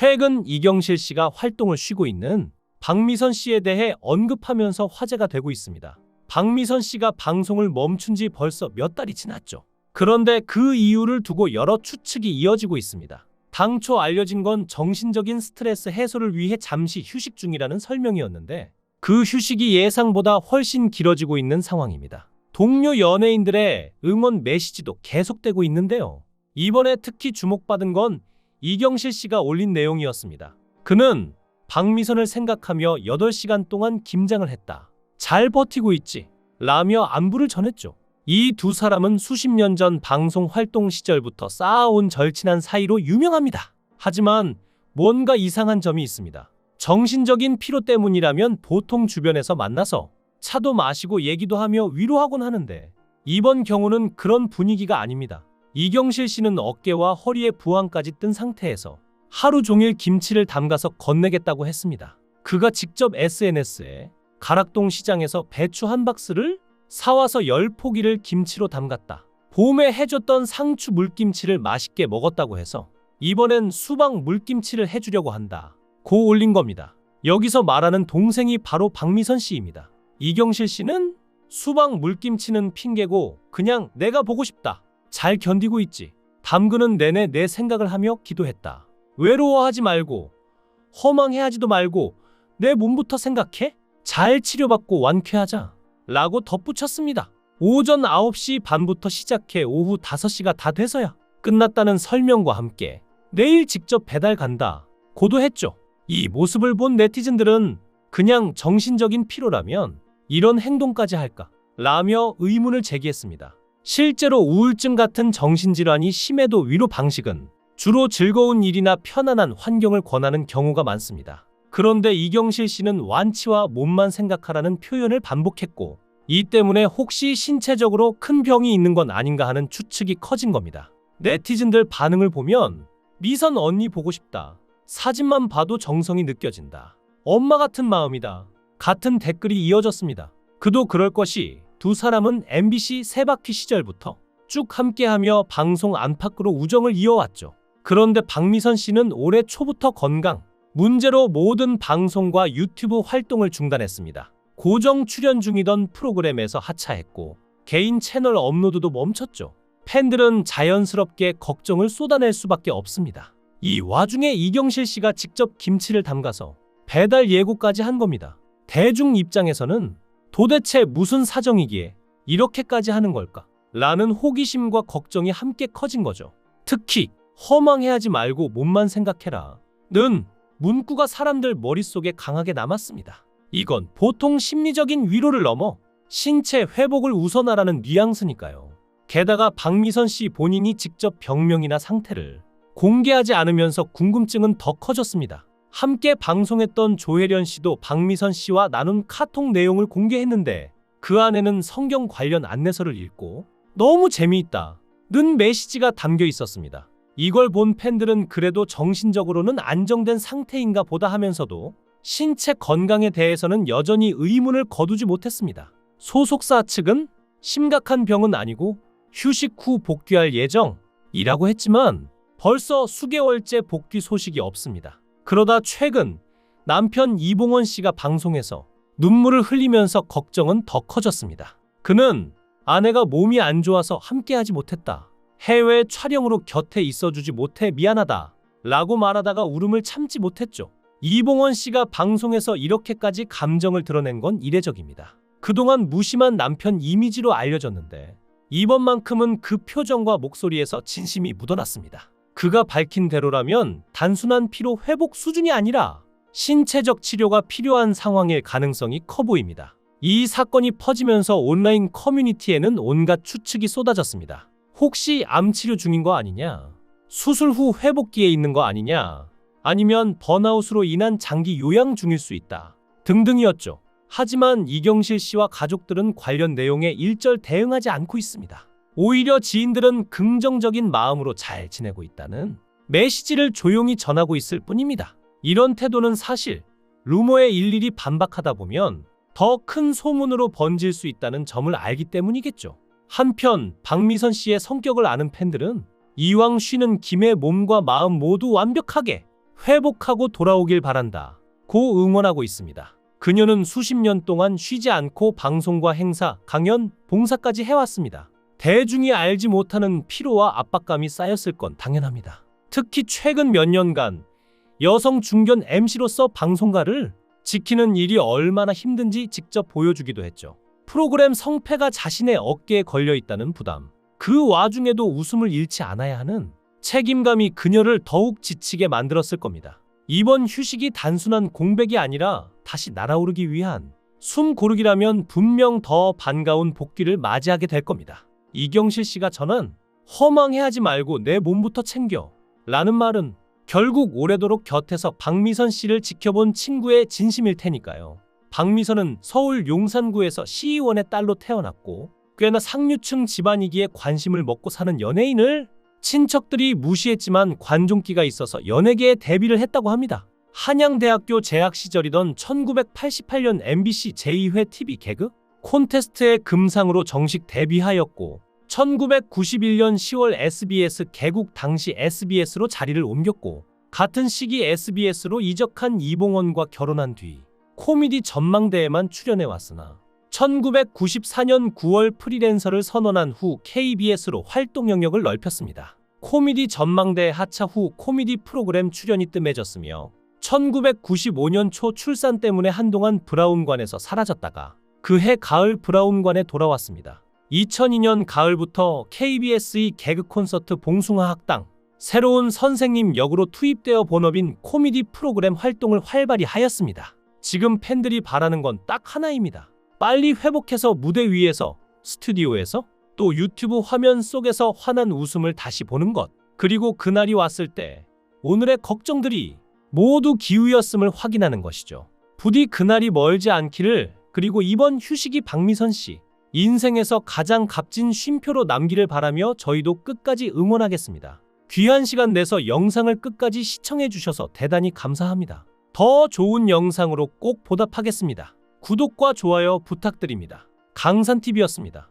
최근 이경실 씨가 활동을 쉬고 있는 박미선 씨에 대해 언급하면서 화제가 되고 있습니다. 박미선 씨가 방송을 멈춘 지 벌써 몇 달이 지났죠. 그런데 그 이유를 두고 여러 추측이 이어지고 있습니다. 당초 알려진 건 정신적인 스트레스 해소를 위해 잠시 휴식 중이라는 설명이었는데 그 휴식이 예상보다 훨씬 길어지고 있는 상황입니다. 동료 연예인들의 응원 메시지도 계속되고 있는데요. 이번에 특히 주목받은 건 이경실 씨가 올린 내용이었습니다. 그는 박미선을 생각하며 8시간 동안 김장을 했다. 잘 버티고 있지? 라며 안부를 전했죠. 이 두 사람은 수십 년 전 방송 활동 시절부터 쌓아온 절친한 사이로 유명합니다. 하지만 뭔가 이상한 점이 있습니다. 정신적인 피로 때문이라면 보통 주변에서 만나서 차도 마시고 얘기도 하며 위로하곤 하는데 이번 경우는 그런 분위기가 아닙니다. 이경실 씨는 어깨와 허리에 부항까지 뜬 상태에서 하루 종일 김치를 담가서 건네겠다고 했습니다. 그가 직접 SNS에 가락동 시장에서 배추 한 박스를 사와서 10포기를 김치로 담갔다. 봄에 해줬던 상추 물김치를 맛있게 먹었다고 해서 이번엔 수박 물김치를 해주려고 한다. 고 올린 겁니다. 여기서 말하는 동생이 바로 박미선 씨입니다. 이경실 씨는 수박 물김치는 핑계고 그냥 내가 보고 싶다. 잘 견디고 있지. 담그는 내내 내 생각을 하며 기도했다. 외로워하지 말고 허망해하지도 말고 내 몸부터 생각해. 잘 치료받고 완쾌하자. 라고 덧붙였습니다. 오전 9시 반부터 시작해 오후 5시가 다 돼서야 끝났다는 설명과 함께 내일 직접 배달 간다. 고도했죠. 이 모습을 본 네티즌들은 그냥 정신적인 피로라면 이런 행동까지 할까? 라며 의문을 제기했습니다. 실제로 우울증 같은 정신질환이 심해도 위로 방식은 주로 즐거운 일이나 편안한 환경을 권하는 경우가 많습니다. 그런데 이경실 씨는 완치와 몸만 생각하라는 표현을 반복했고 이 때문에 혹시 신체적으로 큰 병이 있는 건 아닌가 하는 추측이 커진 겁니다. 네티즌들 반응을 보면 미선 언니 보고 싶다. 사진만 봐도 정성이 느껴진다. 엄마 같은 마음이다. 같은 댓글이 이어졌습니다. 그도 그럴 것이 두 사람은 MBC 세바퀴 시절부터 쭉 함께하며 방송 안팎으로 우정을 이어왔죠. 그런데 박미선 씨는 올해 초부터 건강 문제로 모든 방송과 유튜브 활동을 중단했습니다. 고정 출연 중이던 프로그램에서 하차했고 개인 채널 업로드도 멈췄죠. 팬들은 자연스럽게 걱정을 쏟아낼 수밖에 없습니다. 이 와중에 이경실 씨가 직접 김치를 담가서 배달 예고까지 한 겁니다. 대중 입장에서는 도대체 무슨 사정이기에 이렇게까지 하는 걸까? 라는 호기심과 걱정이 함께 커진 거죠. 특히 허망해하지 말고 몸만 생각해라 는 문구가 사람들 머릿속에 강하게 남았습니다. 이건 보통 심리적인 위로를 넘어 신체 회복을 우선하라는 뉘앙스니까요. 게다가 박미선 씨 본인이 직접 병명이나 상태를 공개하지 않으면서 궁금증은 더 커졌습니다. 함께 방송했던 조혜련 씨도 박미선 씨와 나눈 카톡 내용을 공개했는데 그 안에는 성경 관련 안내서를 읽고 너무 재미있다 는 메시지가 담겨 있었습니다. 이걸 본 팬들은 그래도 정신적으로는 안정된 상태인가 보다 하면서도 신체 건강에 대해서는 여전히 의문을 거두지 못했습니다. 소속사 측은 심각한 병은 아니고 휴식 후 복귀할 예정이라고 했지만 벌써 수개월째 복귀 소식이 없습니다. 그러다 최근 남편 이봉원 씨가 방송에서 눈물을 흘리면서 걱정은 더 커졌습니다. 그는 아내가 몸이 안 좋아서 함께하지 못했다. 해외 촬영으로 곁에 있어주지 못해 미안하다. 라고 말하다가 울음을 참지 못했죠. 이봉원 씨가 방송에서 이렇게까지 감정을 드러낸 건 이례적입니다. 그동안 무심한 남편 이미지로 알려졌는데 이번만큼은 그 표정과 목소리에서 진심이 묻어났습니다. 그가 밝힌 대로라면 단순한 피로 회복 수준이 아니라 신체적 치료가 필요한 상황일 가능성이 커 보입니다. 이 사건이 퍼지면서 온라인 커뮤니티에는 온갖 추측이 쏟아졌습니다. 혹시 암 치료 중인 거 아니냐? 수술 후 회복기에 있는 거 아니냐? 아니면 번아웃으로 인한 장기 요양 중일 수 있다. 등등이었죠. 하지만 이경실 씨와 가족들은 관련 내용에 일절 대응하지 않고 있습니다. 오히려 지인들은 긍정적인 마음으로 잘 지내고 있다는 메시지를 조용히 전하고 있을 뿐입니다. 이런 태도는 사실 루머에 일일이 반박하다 보면 더 큰 소문으로 번질 수 있다는 점을 알기 때문이겠죠. 한편 박미선 씨의 성격을 아는 팬들은 이왕 쉬는 김에 몸과 마음 모두 완벽하게 회복하고 돌아오길 바란다. 고 응원하고 있습니다. 그녀는 수십 년 동안 쉬지 않고 방송과 행사, 강연, 봉사까지 해왔습니다. 대중이 알지 못하는 피로와 압박감이 쌓였을 건 당연합니다. 특히 최근 몇 년간 여성 중견 MC로서 방송가를 지키는 일이 얼마나 힘든지 직접 보여주기도 했죠. 프로그램 성패가 자신의 어깨에 걸려 있다는 부담, 그 와중에도 웃음을 잃지 않아야 하는 책임감이 그녀를 더욱 지치게 만들었을 겁니다. 이번 휴식이 단순한 공백이 아니라 다시 날아오르기 위한 숨 고르기라면 분명 더 반가운 복귀를 맞이하게 될 겁니다. 이경실 씨가 저는 허망해하지 말고 내 몸부터 챙겨 라는 말은 결국 오래도록 곁에서 박미선 씨를 지켜본 친구의 진심일 테니까요. 박미선은 서울 용산구에서 시의원의 딸로 태어났고 꽤나 상류층 집안이기에 관심을 먹고 사는 연예인을 친척들이 무시했지만 관종기가 있어서 연예계에 데뷔를 했다고 합니다. 한양대학교 재학 시절이던 1988년 MBC 제2회 TV 개그 콘테스트의 금상으로 정식 데뷔하였고 1991년 10월 SBS 개국 당시 SBS로 자리를 옮겼고 같은 시기 SBS로 이적한 이봉원과 결혼한 뒤 코미디 전망대에만 출연해왔으나 1994년 9월 프리랜서를 선언한 후 KBS로 활동 영역을 넓혔습니다. 코미디 전망대 하차 후 코미디 프로그램 출연이 뜸해졌으며 1995년 초 출산 때문에 한동안 브라운관에서 사라졌다가 그해 가을 브라운관에 돌아왔습니다. 2002년 가을부터 KBS의 개그 콘서트 봉숭아 학당, 새로운 선생님 역으로 투입되어 본업인 코미디 프로그램 활동을 활발히 하였습니다. 지금 팬들이 바라는 건 딱 하나입니다. 빨리 회복해서 무대 위에서, 스튜디오에서, 또 유튜브 화면 속에서 환한 웃음을 다시 보는 것. 그리고 그날이 왔을 때 오늘의 걱정들이 모두 기우였음을 확인하는 것이죠. 부디 그날이 멀지 않기를. 그리고 이번 휴식이 박미선 씨 인생에서 가장 값진 쉼표로 남기를 바라며 저희도 끝까지 응원하겠습니다. 귀한 시간 내서 영상을 끝까지 시청해 주셔서 대단히 감사합니다. 더 좋은 영상으로 꼭 보답하겠습니다. 구독과 좋아요 부탁드립니다. 강산TV였습니다.